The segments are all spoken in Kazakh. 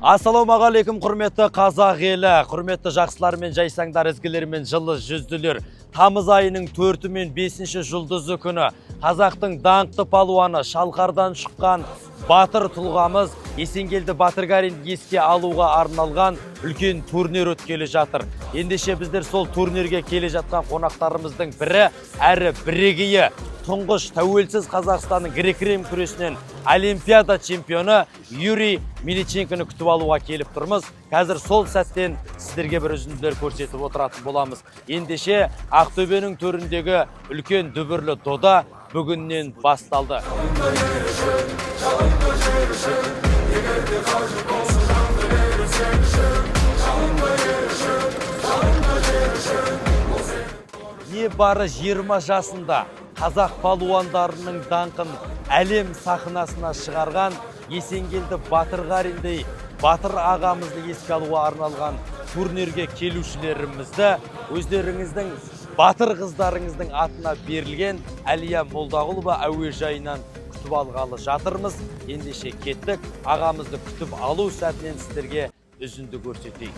Ассалаумағалейкум, құрметті қазақ елі, құрметті жақсылар мен жайсаңдар, ізгілер мен жылы жүзділер. Тамыз айының 4 мен 5 жұлдызы күні қазақтың даңқты палуаны, шалқардан шыққан батыр тұлғамыз Есенгелді Батырғаринді еске алуға арналған үлкен турнир өткелі жатыр. Ендеше біздер сол турнирге келе жатқан қонақтарымыздың бірі, әрі бірегейі, тұңғыш тәуелсіз Қазақстанның грек-рим күресінен Олимпиада чемпионы Юрий Мельниченконы күтіп алуға келіп тұрмыз. Қазір сол сәттен сіздерге бір үзінділер көрсетіп отыратын боламыз. Ендеше Ақтөбенің төріндегі үлкен дүбірлі дода бүгіннен басталды. Не бары 20 жасында қазақ палуандарының даңқын әлем сахнасына шығарған Есенгелді Батырғариндей батыр ағамызды еске алуға арналған турнирге келушілерімізді өздеріңіздің батыр қыздарыңыздың атына берілген Әлия Молдағұлова әуежайынан күтіп алғалы жатырмыз. Ендеше кеттік, ағамызды күтіп алу сәтінен сіздерге үзінді көрсетейік.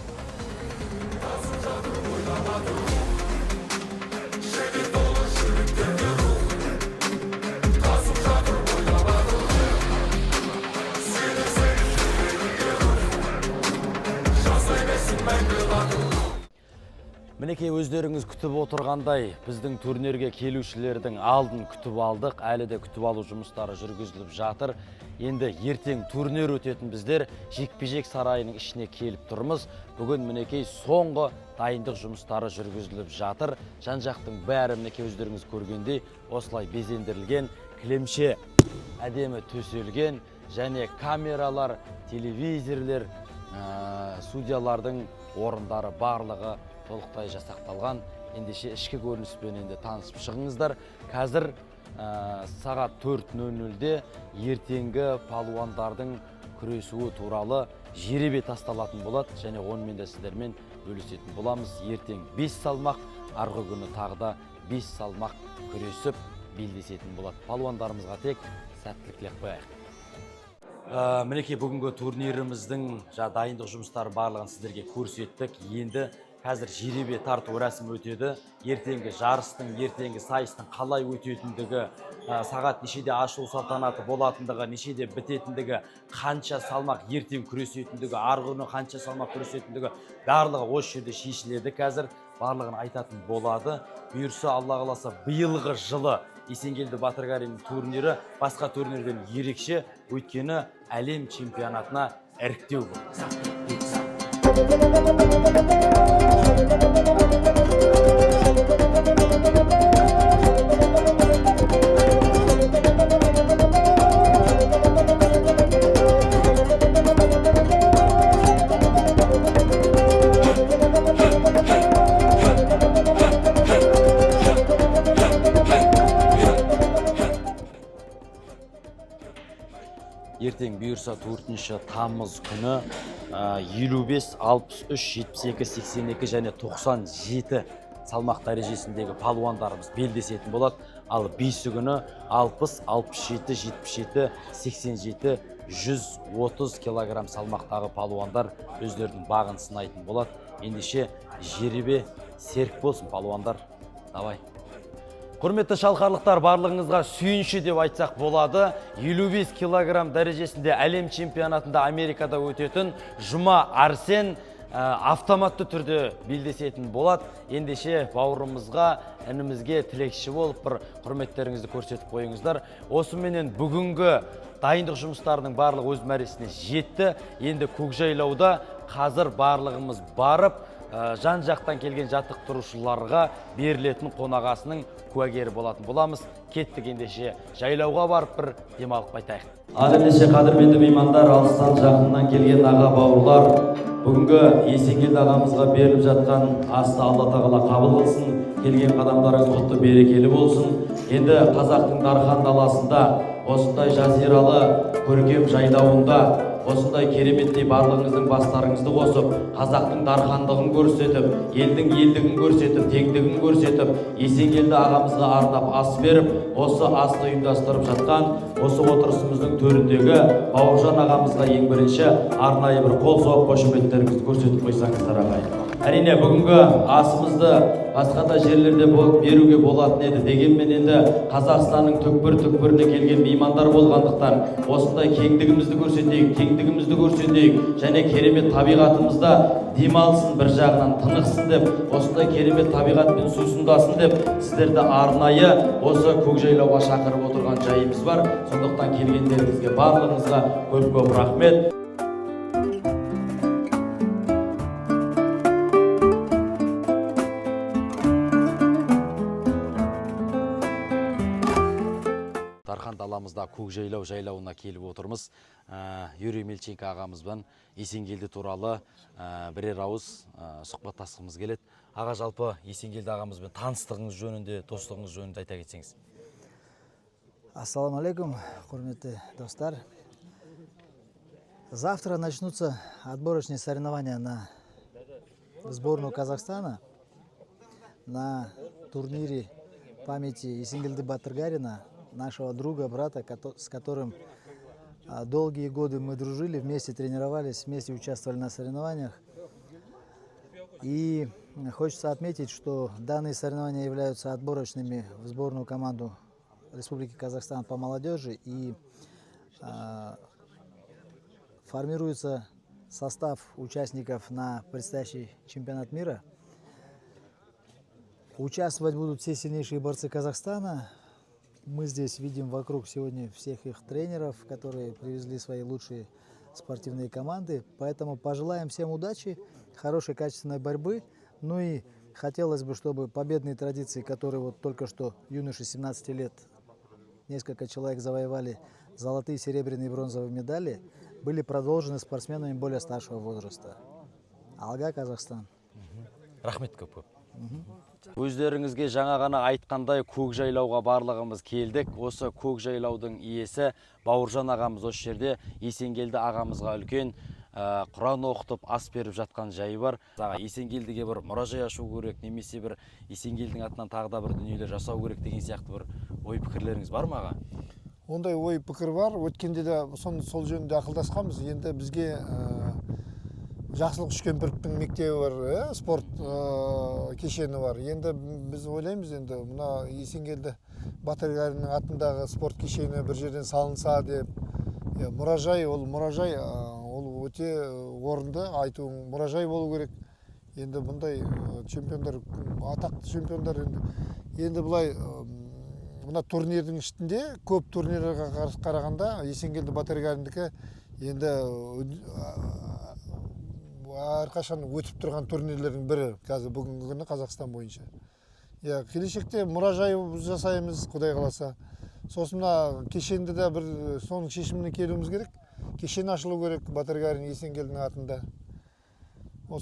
Мінекей өздеріңіз күтіп отырғандай, біздің турнирге келушілердің алдын күтіп алдық, әлі де күтіп алу жұмыстары жүргізіліп жатыр. Енді ертең турнир өтетін біздер жекпе-жек сарайының ішіне келіп тұрмыз. Бүгін мінекей соңғы дайындық жұмыстары жүргізіліп жатыр. Жан-жақтың бәрі мінекей өздеріңіз көргендей осылай безендірілген, кілемше әдемі төселген, және камералар, телевизорлер, судьялардың орындары барлығы толықтай жасақталған. Ендеше ішкі көрініспен енді танысып шығыңыздар. Қазір сағат 4:00-де ертеңгі палуандардың күресуі туралы жеребе тасталатын болады, және онымен де сіздермен бөлісетін боламыз. Ертең 5 салмақ, арғы күні тағы да 5 салмақ күресіп белдесетін болады. Палуандарымызға тек сәттілік тілеп қояйық. Мінекей бүгінгі турниріміздің дайындық жұмыстары барлығын сіздерге көрсеттік. Енді қазір жеребе тарту рәсімі өтеді. Ертеңгі жарыстың, ертеңгі сайыстың қалай өтетіндігі, сағат нешеде ашылу салтанаты болатындығы, нешеде бітетіндігі, қанша салмақ ертең күресетіндігі, арғы күні қанша салмақ күресетіндігі барлығы осы жерде шешіледі. Қазір барлығын айтатын болады. Бұйырса, Алла қаласа, биылғы жылы Есенгелді Батырғариннің турнирі басқа турнирден ерекше, өйткені әлем чемпионатына іріктеу Ертең бұйырса 4 тамыз күні 55, 63, 72, 82 және 97 салмақ дәрежесіндегі палуандарымыз белдесетін болады. Ал 5 күні 60, 67, 77, 87, 130 килограмм салмақтағы палуандар өздерінің бағын сынайтын болады. Ендеше жеребе серік болсын, палуандар. Давай. Құрметті шалқарлықтар, барлығыңызға сүйінші деп айтсақ болады. 55 килограмм дәрежесінде әлем чемпионатында Америкада өтетін Жұма Арсен автоматты түрде белдесетін болады. Ендеше бауырымызға, інімізге тілекші болып бір құрметтеріңізді көрсетіп қойыңыздар. Осыменен бүгінгі дайындық жұмыстарының барлығы өз мәресіне жетті. Енді көкжайлауда қазір барлығымыз барып, жан-жақтан келген жаттықтырушыларға берілетін қонағасының куәгері болатын боламыз. Кеттік, ендеше жайлауға барып бір демалып қайтайық. Ендеше қадірменді меймандар, алыстан жақыннан келген аға бауырлар, бүгінгі Есенгелді ағамызға беріліп жатқан асты Алла тағала қабыл қылсын, келген қадамдарыңыз құтты берекелі болсын. Енді қазақтың дархан даласында осындай жазиралы көркем жайлауында осындай кереметтей барлығыңыздың бастарыңызды қосып, қазақтың дархандығын көрсетіп, елдің елдігін көрсетіп, теңдігін көрсетіп, Есенгелді ағамызға арнап ас беріп, осы асты ұйымдастырып жатқан, осы отырысымыздың төріндегі Бауыржан ағамызға ең бірінші арнайы бір қол соғып қошеметтеріңізді көрсетіп қойсаңыздар ағайын. Әрине бүгінгі асымызды басқа да жерлерде беруге болатын еді, дегенмен енді Қазақстанның түкпір-түкпіріне келген меймандар болғандықтан осындай кеңдігімізді көрсетейік, теңдігімізді көрсетейік және керемет табиғатымызда демалсын, бір жағынан тынықсын деп, осындай керемет табиғатпен сусындасын деп сіздерді арнайы осы көкжайлауға шақырып отырған жайымыз бар. Сондықтан келгендеріңізге барлығыңызға көп-көп рахмет. Дархан даламызда көкжайлау жайлауына келіп отырмыз. Юрий Мельченко ағамызбен Есенгелді туралы бірер ауыз сұхбаттасқымыз келеді. Аға, жалпы Есенгелді ағамызбен таныстығыңыз жөнінде, достығыңыз жөнінде айта кетсеңіз. Ассаламу алейкум, құрметті достар. Завтра начнутся отборочные соревнования на сборную Казахстана на турнире памяти Есенгелды Батыргарина, нашего друга, брата, с которым долгие годы мы дружили, вместе тренировались, вместе участвовали на соревнованиях. И хочется отметить, что данные соревнования являются отборочными в сборную команду Республики Казахстан по молодежи, и формируется состав участников на предстоящий чемпионат мира. Участвовать будут все сильнейшие борцы Казахстана. Мы здесь видим вокруг сегодня всех их тренеров, которые привезли свои лучшие спортивные команды. Поэтому пожелаем всем удачи, хорошей качественной борьбы. Ну и хотелось бы, чтобы победные традиции, которые вот только что юноши 17 лет, несколько человек завоевали золотые, серебряные и бронзовые медали, были продолжены спортсменами более старшего возраста. Алга, Казахстан. Рахмет көп. Өздеріңізге жаңа ғана айтқандай көкжайлауға барлығымыз келдік. Осы көкжайлаудың иесі Бауыржан ағамыз осы жерде Есенгелді ағамызға үлкен Құран оқытып ас беріп жатқан жайы бар. Есенгелдіге бір мұражай ашу керек, немесе бір Есенгелдің атынан тағы да бір дүниелер жасау керек деген сияқты бір ой пікірлеріңіз бар ма аға? Ондай ой пікір бар. Өткенде де сол жөнінде ақылдасқанбыз. Енді бізге Жақсылық Үшкемпіровтің мектебі бар, спорт кешені бар. Енді біз ойлаймыз, енді мына Есенгелді Батыргариннің атындағы спорт кешені бір жерден салынса деп. Мұражай, ол мұражай, ол өте орынды, айтуың мұражай болу керек. Енді бұндай чемпиондар, атақты чемпиондар енді бұлай мына турнирдің ішінде көп турнирға қарағанда Есенгелді Батыргариндікі енді әрқашан өтіп тұрған турнирлердің бірі қазір бүгінгі күні Қазақстан бойынша. Келешекте мұражай жасаймыз, Құдай қаласа. Сосын кешенді де бір соның шешіміне келуіміз керек. Кешен ашылу керек Батыргарин Есенгелдің атында.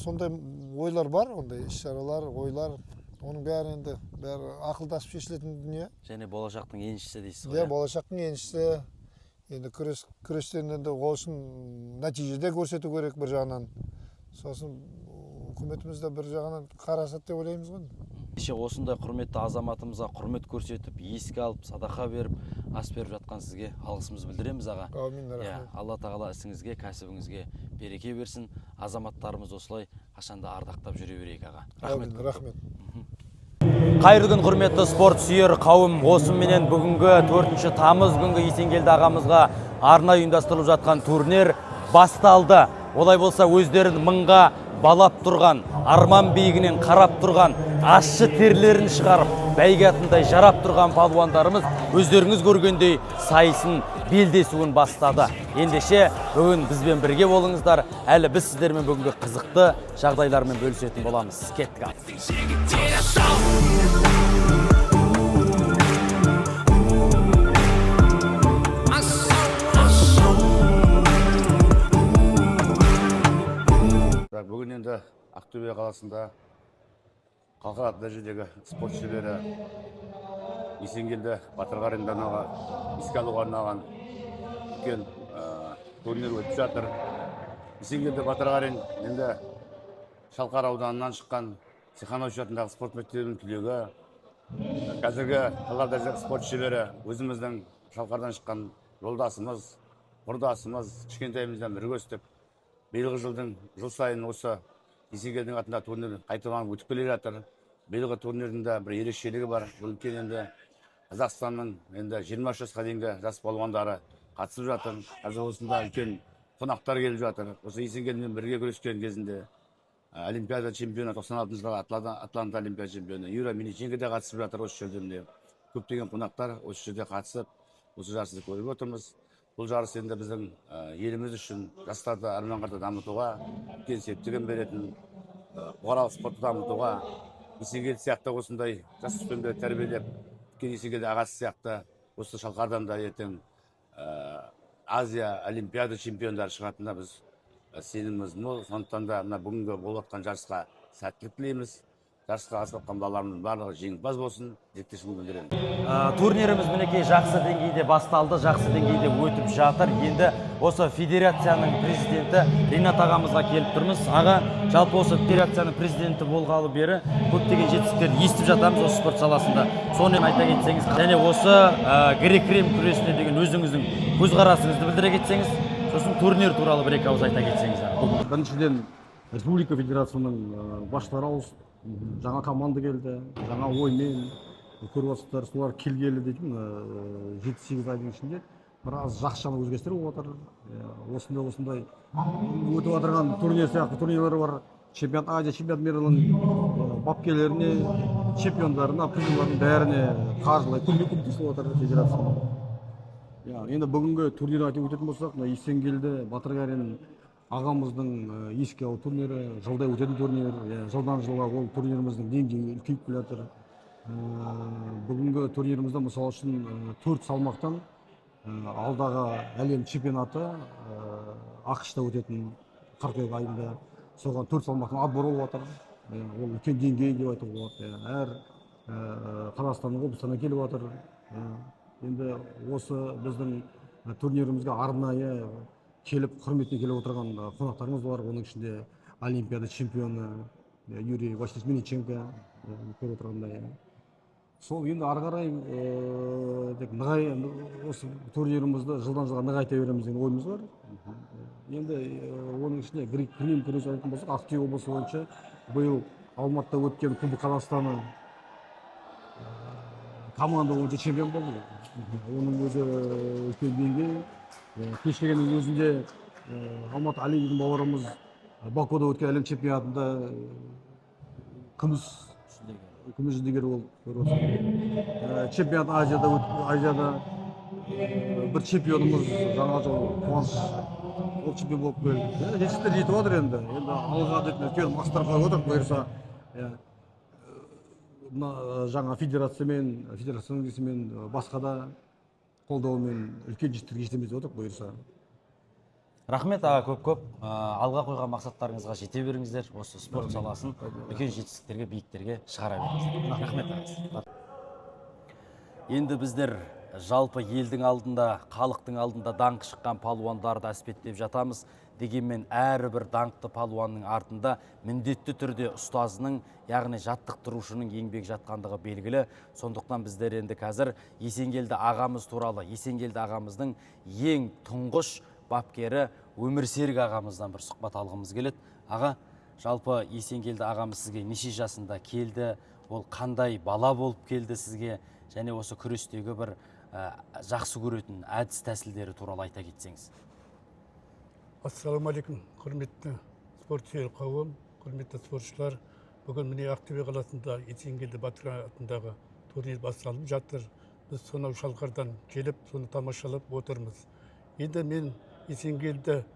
Сондай ойлар бар, ондай іс-шаралар, ойлар. Оның бәрі енді ақылдасып шешілетін дүние. Және болашақтың еншісі дейсіз ғой. Болашақтың еншісі. Енді күрестен енді ол үшін нәтижеде көрсету керек бір жағынан. Сосын үкіметіміз де бір жағынан қарасат деп ойлаймыз ғой. Осындай құрметті азаматымызға құрмет көрсетіп, еске алып, садақа беріп, ас беріп жатқан сізге алғысымызды білдіреміз аға. Әумин, рахмет. Алла тағала ісіңізге, кәсібіңізге береке берсін. Азаматтарымыз осылай қашанда ардақтап жүре берейік аға. Рахмет. Рахмет. Қайырлы күн, құрметті спорт сүйер қауым. Осыменен бүгінгі 4 тамыз күнгі Есенгелді ағамызға арнайы ұйымдастырылып жатқан турнир басталды. Олай болса өздерін мыңға балап тұрған, арман биігінен қарап тұрған, ащы терлерін шығарып, бәйге атындай жарап тұрған палуандарымыз өздеріңіз көргендей сайысын, белдесуін бастады. Ендеше бүгін бізбен бірге болыңыздар. Әлі біз сіздермен бүгінгі қызықты жағдайлармен бөлісетін боламыз. Кеттік ал. Бүгін енді Ақтөбе қаласында халықаралық дәрежедегі спорт шебері Есенгелді Батыргаринді еске алуға арналған үлкен турнир өтіп жатыр. Есенгелді Батырғарин енді Шалқар ауданынан шыққан Цеханович атындағы спорт мектебінің түлегі. Қазіргі қалада спорт шебері өзіміздің Шалқардан шыққан жолдасымыз, құрдасымыз, кішкентайымыздан бірге өстік. Биылғы жылдың жыл сайын осы Есенгелдің атындағы турнир қайталанып өтіп келе жатыр. Биылғы турнирдің да бір ерекшелігі бар. Бұл үлкен енді Қазақстанның енді 20 жасқа дейінгі жас балуандары қатысып жатыр. Қазір осында үлкен қонақтар келіп жатыр. Осы Есенгелдімен бірге күрескен кезінде Олимпиада чемпионы 96 жылғы Атланта Олимпиада чемпионы Юра Миниченко де қатысып жатыр осы жерде. Көптеген қонақтар осы жерде қатысып, осы жарысты көріп отырмыз. Бұл жарыс енді біздің еліміз үшін жастарды арманға дамытуға, үлкен септігін беретін, бұқаралық спортты дамытуға, Есенгелді сияқты осындай жасөспірімдерді тәрбиелеп, үлкен Есенгелді ағасы сияқты осы Шалқардан да ертең Азия Олимпиада чемпиондары шығатынына біз сеніміміз мол. Сондықтан да мына бүгінгі болып жатқан жарысқа сәттілік тілейміз. Жарысқа қатысып жатқан балаларымыздың барлығы жеңімпаз болсын, тілектестігімді білдіремін. Турниріміз мінекей жақсы деңгейде басталды, жақсы деңгейде өтіп жатыр. Енді осы федерацияның президенті Ринат ағамызға келіп тұрмыз. Аға, жалпы осы федерацияның президенті болғалы бері көптеген жетістіктерді естіп жатамыз осы спорт саласында. Соны айта кетсеңіз, және осы грек-рим күресіне деген өзіңіздің көзқарасыңызды білдіре кетсеңіз, сосын турнир туралы бір екі ауыз айта кетсеңіз. Біріншіден Республика Федерацияның басшылары ауысты. Жаңа команда келді, жаңа оймен көріп отырсыздар, солар келгелі дейтін 7-8 айдың ішінде біраз жақсы жаңа өзгерістер болып жатыр. Осындай өтіп отырған турнир сияқты турнирлер бар. Чемпионат Азия, чемпионат мирінің бапкерлеріне, чемпиондарына, призерлерінің бәріне қаржылай көмек жасап жатыр федерация. Енді бүгінгі турнир айтып өтетін болсақ, Есенгелді Батырғарин ағамыздың еске алу турнирі, жылда өтетін турнир, жылдан жылға ол турниріміздің деңгейі үлкейіп келе жатыр. Бүгінгі турнирімізде мысалы үшін 4 салмақтан алдағы әлем чемпионаты ақш-та өтетін қыркүйек айында соған 4 салмақтан отбор болып жатыр. Ол үлкен деңгей деп айтуға болады. Әр Қазақстанның облыстарынан келіп жатыр. Енді осы біздің турнирімізге арнайы келіп, құрметпен келіп отырған қонақтарымыз бар. Оның ішінде Олимпиада чемпионы Юрий Миниченко көріп отырғандай. Сол енді ары қарай осы турнирімізді жылдан жылға нығайта береміз деген ойымыз бар. Енді оның ішінде грек-рим күрес айтатын болсақ, Ақтөбе облысы бойынша биыл Алматыда өткен Кубок Қазақстаны команда бойынша чемпион болды. Оның өзі үлкен деңгей. Кешегеннің өзінде Алмат Алиевтің бауырымыз Бакуда өткен әлем чемпионатында күміс жүлдегер болып чемпионат Азияда бір чемпионымыз жаңа жыл Қуаныш ол чемпион болып келді. Жетістіктер жетіп жатыр енді алға үлкен мақсаттар қойып отыр. Бұйырса жаңа федерациямен басқа да қолдауымен үлкен жетістіктерге жетеміз деп отырмыз бұйырса. Рахмет аға, көп алға қойған мақсаттарыңызға жете беріңіздер. Осы спорт саласын үлкен жетістіктерге, биіктерге шығара беріңіздер. Рахмет ағасы. Енді біздер жалпы елдің алдында, халықтың алдында даңқы шыққан палуандарды әспеттеп жатамыз. Дегенмен әрбір даңқты палуанның артында міндетті түрде ұстазының, яғни жаттықтырушының еңбек жатқандығы белгілі. Сондықтан біздер енді қазір Есенгелді ағамыз туралы, Есенгелді ағамыздың ең тұңғыш бапкері Өмірсерік ағамыздан бір сұхбат алғымыз келеді. Аға, жалпы Есенгелді ағамыз сізге неше жасында келді, ол қандай бала болып келді сізге, және осы күрестегі бір жақсы көретін әдіс тәсілдері туралы айта кетсеңіз. Ассалаумағалейкум, құрметті спортшылар қауым, құрметті спортшылар. Бүгін міне Ақтөбе қаласында Есенгелді Батырғарин атындағы турнир басталып жатыр. Біз сонау Шалқардан келіп, соны тамашалап отырмыз. Енді мен Есенгелді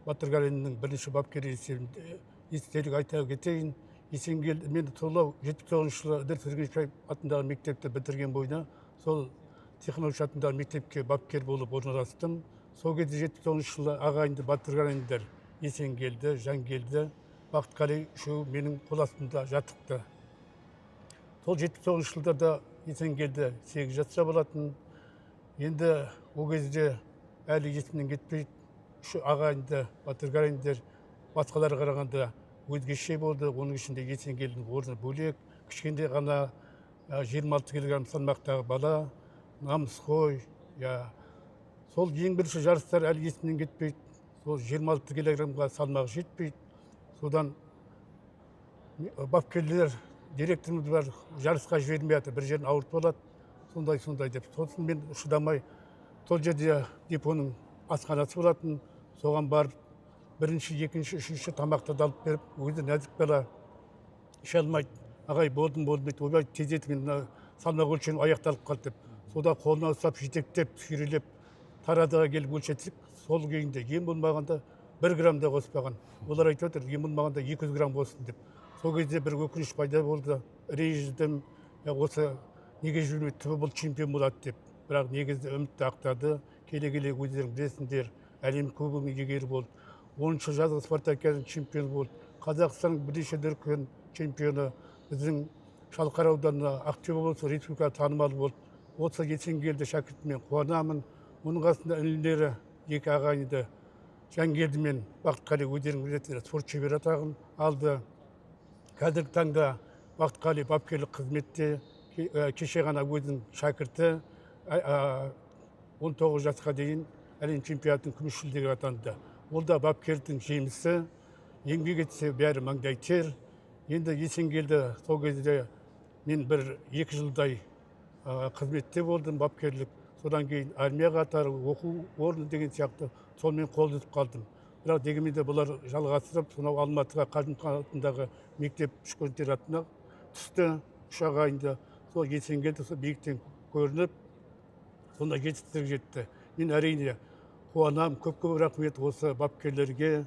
Батырғариннің бірінші бапкері естерік айта кетейін. Есенгелді мен солау 79 жылы Әділ Сергеевич атындағы мектепті бітірген бойына сол Цеханович атындағы мектепке бапкер болып орналастым. Сол кезде 79 жылы ағайынды Батырғариндар Есенгелді, Жангелді, Бақытқали үшеуі менің қол астымда жаттықты. Сол 79 жылдарда Есенгелді 8 жаста болатын. Енді ол кезде әлі есімнен кетпейді. үш ағайынды батырғайындар басқаларға қарағанда өзгеше болды. Оның ішінде Есенгелдің орны бөлек, кішкентай ғана 26 килограмм салмақтағы бала, намысқой. Сол ең бірінші жарыстар әлі есімнен кетпейді. Сол 26 килограммға салмағы жетпейді. Содан бапкерлер, директорымыз бар, жарысқа жібермей жатыр, бір жерін ауыртып алады, сондай деп. Сосын мен шыдамай, сол жерде депоның асханасы болатын, соған барып, бірінші, екінші, үшінші тамақты да алып беріп, өзі нәзік бала іше алмайды. Ағай, болдым, ойбай, тездетіп, салмақ өлшену аяқталып қалды деп. Сода қолына ұстап, жетектеп, сүйрелеп, тарадыға келіп өлшетсек, сол күйінде ең болмағанда 1 грамм да қоспаған. Олар айтып отыр, ең болмағанда 200 грамм болсын деп. Сол кезде бір өкініш пайда болды, ренжідім, осы неге жүрмей түбі бұл чемпион болады деп. Бірақ негізді үмітті ақтады, келе-келе өздерің білесіңдер, әлем кубогының иегері болды. 10-шы жазғы спартакиаданың чемпионы болды. Қазақстанның бірнеше дүркін чемпионы, біздің Шалқар ауданына, Ақтөбе облысы республика танымал болды. Осы Есенгелді шәкіртімен қуанамын. Оның қасында інілері, 2 ағайынды Жангелді мен Бақытқали өздерің білесіңдер, спорт шебері атағын алды. Қазіргі таңда Бақытқали бапкерлік қызметте, кеше ғана өзінің шәкірті 19 жасқа дейін әлем чемпионатының күміс жүлдегері атанды. Ол да бапкердің жемісі, еңбек етсе бәрі маңдай тер. Енді Есенгелді сол кезде мен 1-2 жылдай қызметте болдым, бапкерлік. Содан кейін армия қатары, оқу орны деген сияқты сонымен қол үзіп қалдым. Бірақ дегенмен де бұлар жалғастырып, сонау Алматыға Қажымұқан мектеп ішкі интернатына түсті, 3 ағайынды. Сол Есенгелді сол биіктен көрініп, сонда жетістікке жетті. Мен әрине қуанам, көп рахмет осы бапкерлерге.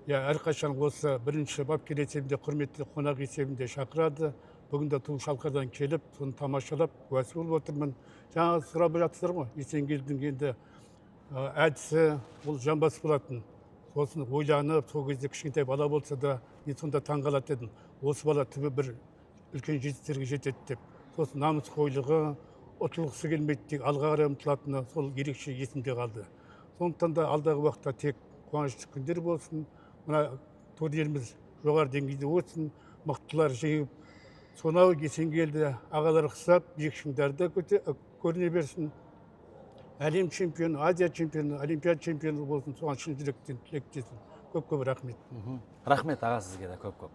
Әрқашан осы бірінші бапкер есебінде, құрметті қонақ есебінде шақырады. Бүгінде Ту Шалқардан келіп, соны тамашалап, куәсі болып отырмын. Жаңа сұрап жатсыздар ғой, Есенгелдің енді әдісі, ол жамбас болатын. Сосын ойланып, сол кезде кішкентай бала болса да, мен сонда таңғалады едім. Осы бала түбі бір үлкен жетістіктерге жетеді деп. Сосын намысқойлығы, ұтылғысы келмейді, алға қарай ұмтылатыны сол ерекше есімде қалды. Сондықтан да алдағы уақытта тек қуанышты күндер болсын, мына турниріміз жоғары деңгейде өтсін, мықтылар жиып, сонау Есенгелді ағалар қысап, биік шыңдарда көріне берсін. Әлем чемпионы, Азия чемпионы, Олимпиада чемпионы болсын, соған шын жүректен тілектесін. Көп рахмет. Рахмет аға, сізге де көп.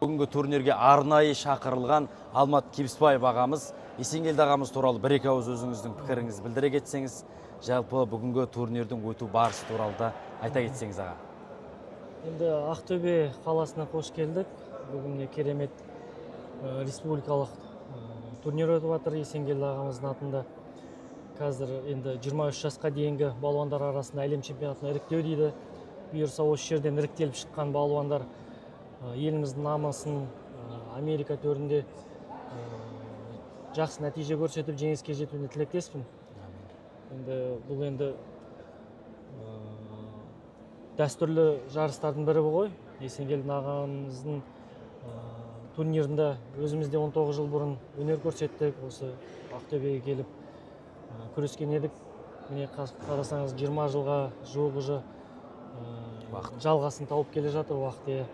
Бүгінгі турнирге арнайы шақырылған Алмат Кебісбаев ағамыз, Есенгелді ағамыз туралы 1-2 ауыз өзіңіздің пікіріңізді білдіре кетсеңіз, жалпы бүгінгі турнирдің өту барысы туралы да айта кетсеңіз аға. Енді Ақтөбе қаласына қош келдік. Бүгін керемет республикалық турнир өтіп жатыр Есенгелді ағамыздың атында. Қазір енді 23 жасқа дейінгі балуандар арасында әлем чемпионатына іріктеу дейді. Бұйырса осы жерден іріктеліп шыққан балуандар еліміздің намысын Америка төрінде жақсы нәтиже көрсетіп жеңіске жетуіне тілектеспін. Бұл енді дәстүрлі жарыстардың бірі ғой. Есенгелді ағамыздың турнирінде өзімізде 19 жыл бұрын өнер көрсеттік. Осы Ақтөбеге келіп күрескен едік. Міне қарасаңыз 20 жылға жуығы жалғасын тауып келе жатыр уақытта.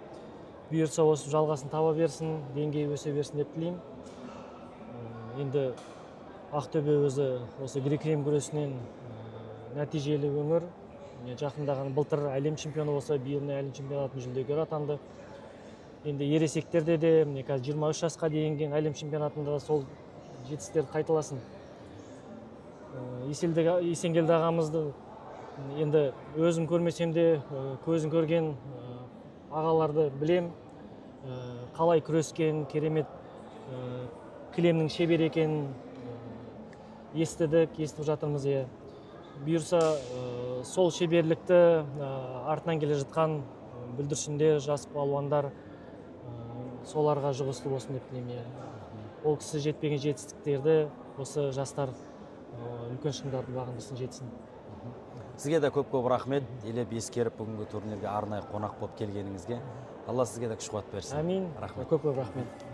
Бұйырса осы жалғасын таба берсін, деңгейі өсе берсін деп тілеймін. Енді Ақтөбе өзі осы грек-рим күресінен нәтижелі өңір. Жақындаған былтыр әлем чемпионы болса, биыл әлем чемпионатының жүлдегері атанды. Енді ересектерде де 23 жасқа дейінгі әлем чемпионатында сол жетістіктерді қайталасын. Есенгелді ағамызды енді өзім көрмесем де көзін көрген ағаларды білем. Қалай күрескен, керемет кілемнің шебер екенін естіп жатырмыз. Бұйырса сол шеберлікті артынан келе жатқан бүлдіршіндер, жас балуандар соларға жұғысты болсын деп тілеймін. Ол кісі жетпеген жетістіктерді осы жастар үлкен шыңдарды бағындырсын, жетсін. Сізге де көп рахмет. Елеп ескеріп бүгінгі турнирге арнайы қонақ болып келгеніңізге. Алла сізге де күш-қуат берсін. Амин. Көп рахмет.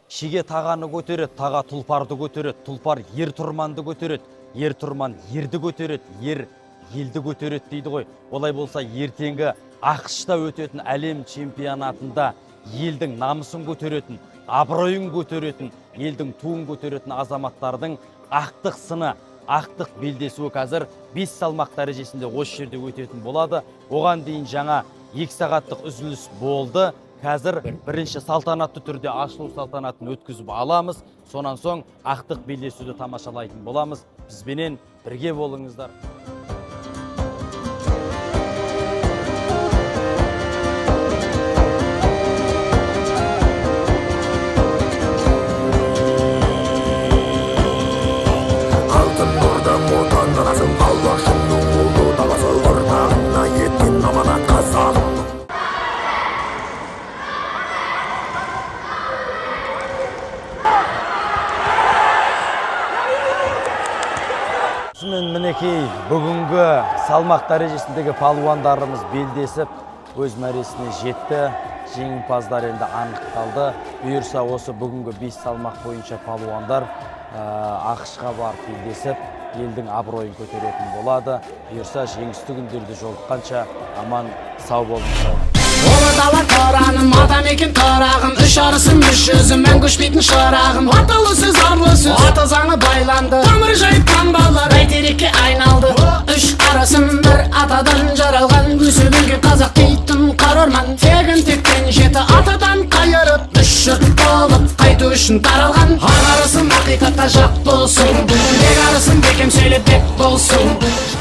Шеге тағаны көтереді, таға тұлпарды көтереді, тұлпар ер тұрманды көтереді, ер тұрман ерді көтереді, ер елді көтереді дейді ғой. Олай болса ертеңгі ақшта өтетін әлем чемпионатында елдің намысын көтеретін, абыройын көтеретін, елдің туын көтеретін азаматтардың ақтық сыны, ақтық белдесуі қазір 5 салмақ дәрежесінде осы жерде өтетін болады. Оған дейін жаңа 2 сағаттық үзіліс болды. Қазір бірінші салтанатты түрде ашылу салтанатын өткізіп аламыз. Сонан соң ақтық белдесуді тамашалайтын боламыз. Бізбенен бірге болыңыздар. Алтын ордам отан анасын алашымның ұлы даласы ұрпағына еткен аманат қазағым. Мінекей бүгінгі салмақ дәрежесіндегі палуандарымыз белдесіп, өз мәресіне жетті. Жеңімпаздар енді анықталды. Бұйырса осы бүгінгі 5 салмақ бойынша палуандар ақшқа барып белдесіп, елдің абыройын көтеретін болады. Бұйырса жеңісті күндерде жолыққанша аман сау болыңыздар. Олы дала тораным, адам екен тарағым, үш арысым, үш жүзім, мән көшпейтін шарағым. Аталы сөз, арлы сөз, ата заңы байланды, тамыр жайып таңбалар бәйтерекке айналды. Үш арысым, бір атадан жаралған, өсіп-өнген қазақ дейтін қарорман. Тегін тектен жеті атадан қайырып, үш жұрт болып қайту үшін таралған. Ар арысым ақиқатқа жақ болсын, бек арысым бекем сөйлеп бек болсын.